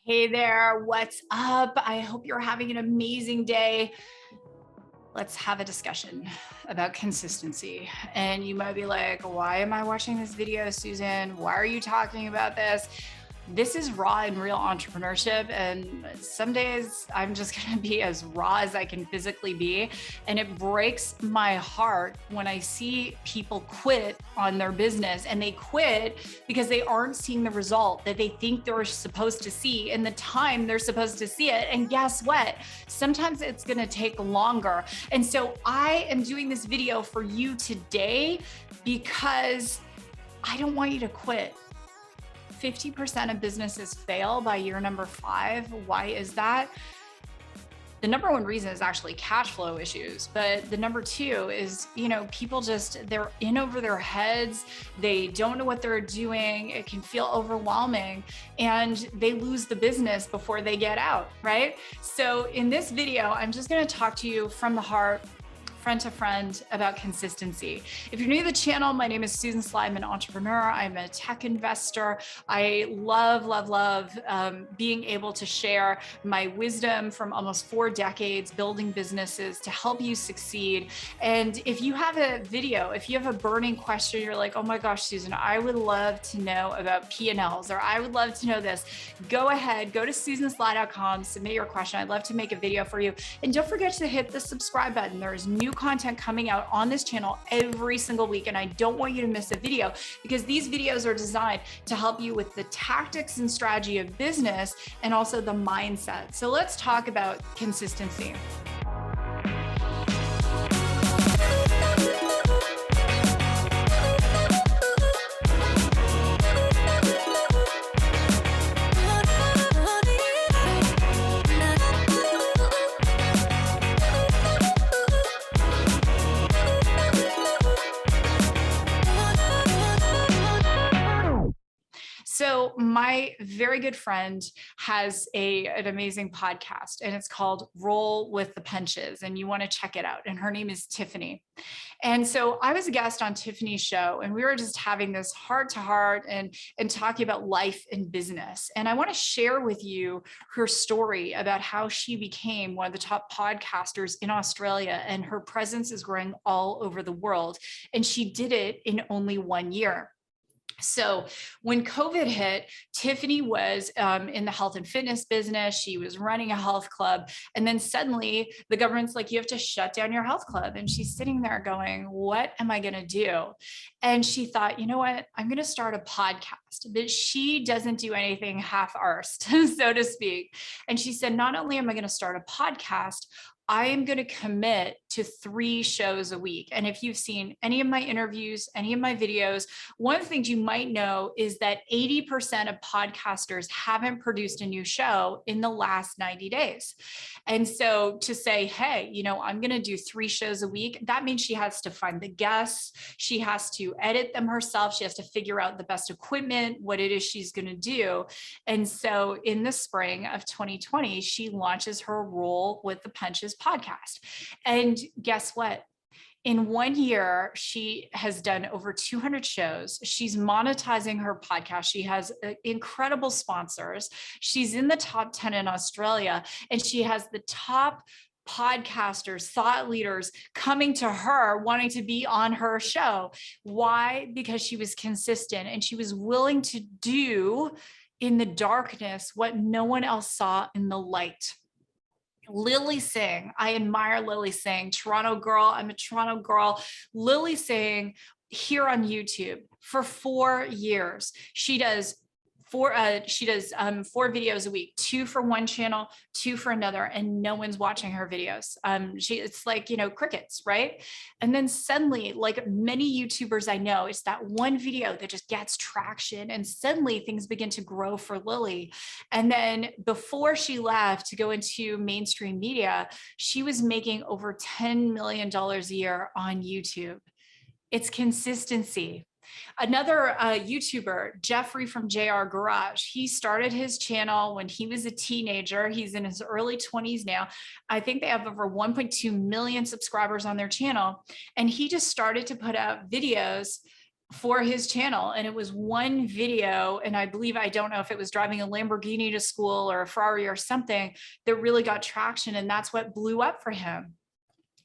Hey there, what's up? I hope you're having an amazing day. Let's have a discussion about consistency. And you might be like, why am I watching this video, Susan? Why are you talking about this? This is raw and real entrepreneurship. And some days I'm just going to be as raw as I can physically be. And it breaks my heart when I see people quit on their business, and they quit because they aren't seeing the result that they think they're supposed to see in the time they're supposed to see it. And guess what? Sometimes it's going to take longer. And so I am doing this video for you today because I don't want you to quit. 50% of businesses fail by year number 5. Why is that? The number one reason is actually cash flow issues. But the number 2 is, people they're in over their heads. They don't know what they're doing. It can feel overwhelming, and they lose the business before they get out, right? So in this video, I'm just going to talk to you from the heart, friend to friend, about consistency. If you're new to the channel, my name is Susan Sly. I'm an entrepreneur. I'm a tech investor. I love being able to share my wisdom from almost 4 decades building businesses to help you succeed. And if you have a video, if you have a burning question, you're like, oh my gosh, Susan, I would love to know about P&Ls, or I would love to know this, go ahead, go to susansly.com, submit your question. I'd love to make a video for you. And don't forget to hit the subscribe button. There's new content coming out on this channel every single week, and I don't want you to miss a video, because these videos are designed to help you with the tactics and strategy of business and also the mindset. So let's talk about consistency. So my very good friend has an amazing podcast, and it's called Roll with the Punches, and you want to check it out. And her name is Tiffany. And so I was a guest on Tiffany's show, and we were just having this heart to heart and talking about life and business. And I want to share with you her story about how she became one of the top podcasters in Australia, and her presence is growing all over the world. And she did it in only 1 year. So when COVID hit, Tiffany was in the health and fitness business. She was running a health club. And then suddenly the government's like, you have to shut down your health club. And she's sitting there going, what am I going to do? And she thought, you know what? I'm going to start a podcast. But she doesn't do anything half-arsed, so to speak. And she said, not only am I going to start a podcast, I am going to commit to 3 shows a week. And if you've seen any of my interviews, any of my videos, one of the things you might know is that 80% of podcasters haven't produced a new show in the last 90 days. And so to say, hey, I'm going to do 3 shows a week, that means she has to find the guests. She has to edit them herself. She has to figure out the best equipment, what it is she's going to do. And so in the spring of 2020, she launches her Roll with the Punches podcast. And guess what? In 1 year, she has done over 200 shows. She's monetizing her podcast. She has incredible sponsors. She's in the top 10 in Australia, and she has the top podcasters, thought leaders coming to her, wanting to be on her show. Why? Because she was consistent, and she was willing to do in the darkness what no one else saw in the light. Lilly Singh, I admire Lilly Singh, Toronto girl. I'm a Toronto girl. Lilly Singh here on YouTube for 4 years. She does 4 videos a week, 2 for one channel, 2 for another, and no one's watching her videos. It's like, crickets, right? And then suddenly, like many YouTubers I know, it's that one video that just gets traction, and suddenly things begin to grow for Lilly. And then before she left to go into mainstream media, she was making over $10 million a year on YouTube. It's consistency. Another YouTuber, Jeffrey from JR Garage, he started his channel when he was a teenager. He's in his early 20s now. I think they have over 1.2 million subscribers on their channel. And he just started to put out videos for his channel. And it was one video. And I believe, I don't know if it was driving a Lamborghini to school or a Ferrari or something, that really got traction. And that's what blew up for him.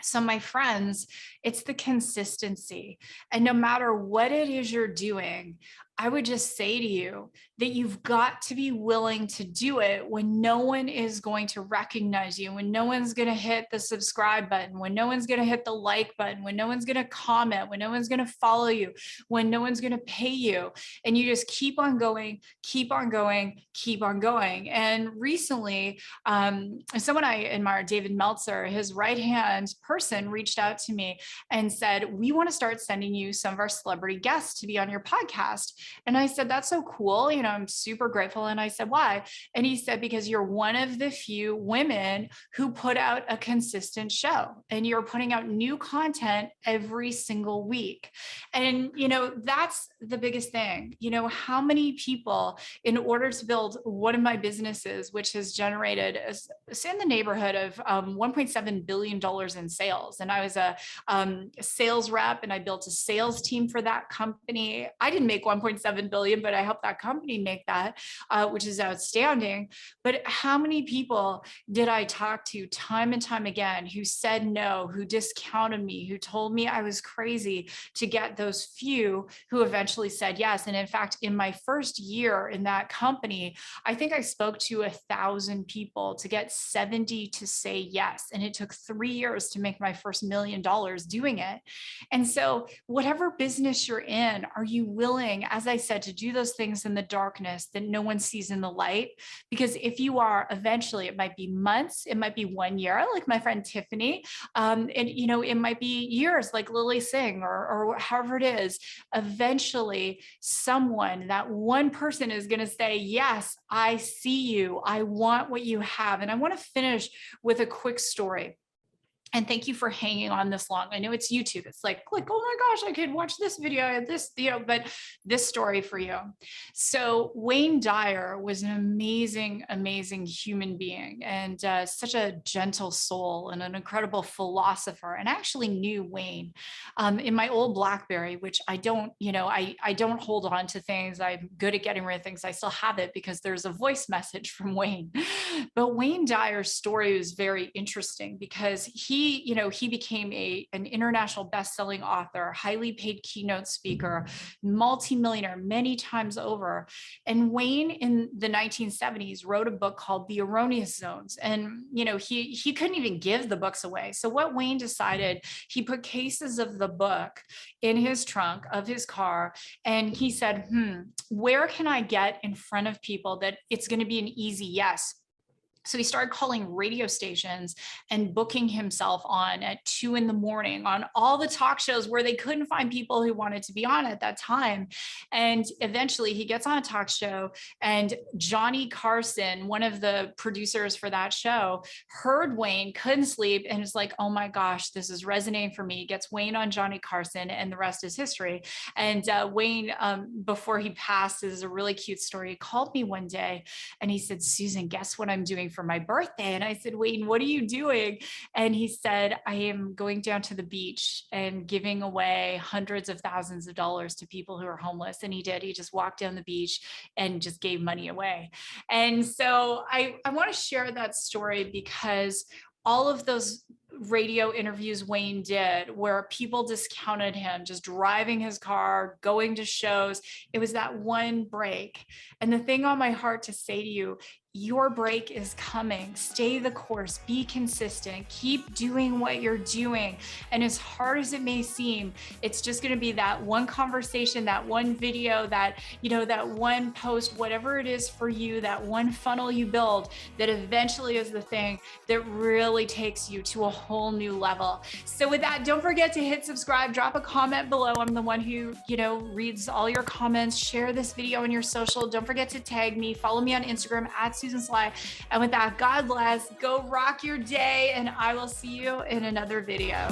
So my friends, it's the consistency. And no matter what it is you're doing, I would just say to you that you've got to be willing to do it when no one is going to recognize you, when no one's going to hit the subscribe button, when no one's going to hit the like button, when no one's going to comment, when no one's going to follow you, when no one's going to pay you. And you just keep on going, keep on going, keep on going. And recently, someone I admire, David Meltzer, his right-hand person, reached out to me and said, we want to start sending you some of our celebrity guests to be on your podcast. And I said, that's so cool. You know, I'm super grateful. And I said, why? And he said, because you're one of the few women who put out a consistent show and you're putting out new content every single week. And, you know, that's the biggest thing. You know, how many people, in order to build one of my businesses, which has generated in the neighborhood of $1.7 billion in sales. And I was a sales rep and I built a sales team for that company. I didn't make 1.7 billion, but I helped that company make that, which is outstanding. But how many people did I talk to time and time again who said no, who discounted me, who told me I was crazy, to get those few who eventually said yes? And in fact, in my first year in that company, I think I spoke to 1,000 people to get 70 to say yes. And it took 3 years to make my first $1 million doing it. And so whatever business you're in, are you willing, as I said, to do those things in the darkness that no one sees in the light? Because if you are, eventually, it might be months, it might be 1 year, like my friend Tiffany, and you know, it might be years, like Lilly Singh, or however it is. Eventually, someone, that one person, is going to say, yes, I see you, I want what you have. And I want to finish with a quick story. And thank you for hanging on this long. I know it's YouTube. It's like, oh my gosh, I could watch this video and this, you know, but this story for you. So Wayne Dyer was an amazing, amazing human being, and such a gentle soul and an incredible philosopher. And I actually knew Wayne in my old BlackBerry, which I don't, you know, I don't hold on to things. I'm good at getting rid of things. I still have it because there's a voice message from Wayne. But Wayne Dyer's story was very interesting because he became an international best-selling author, highly paid keynote speaker, multimillionaire many times over. And Wayne, in the 1970s, wrote a book called The Erroneous Zones. And, you know, he couldn't even give the books away. So what Wayne decided, he put cases of the book in his trunk of his car. And he said, where can I get in front of people that it's going to be an easy yes? So he started calling radio stations and booking himself on at 2 a.m. on all the talk shows where they couldn't find people who wanted to be on at that time. And eventually he gets on a talk show, and Johnny Carson, one of the producers for that show, heard Wayne, couldn't sleep, and is like, oh my gosh, this is resonating for me. Gets Wayne on Johnny Carson, and the rest is history. And Wayne, before he passed, this is a really cute story. He called me one day and he said, Susan, guess what I'm doing for my birthday? And I said, Wayne, what are you doing? And he said, I am going down to the beach and giving away hundreds of thousands of dollars to people who are homeless. And he did. He just walked down the beach and just gave money away. And so I want to share that story because all of those radio interviews Wayne did where people discounted him, just driving his car, going to shows, it was that one break. And the thing on my heart to say to you, your break is coming. Stay the course, be consistent, keep doing what you're doing. And as hard as it may seem, it's just going to be that one conversation, that one video, that, you know, that one post, whatever it is for you, that one funnel you build, that eventually is the thing that really takes you to a whole new level. So with that, don't forget to hit subscribe, drop a comment below. I'm the one who, you know, reads all your comments. Share this video on your social. Don't forget to tag me, follow me on Instagram at Susan Sly. And with that, God bless, go rock your day, and I will see you in another video.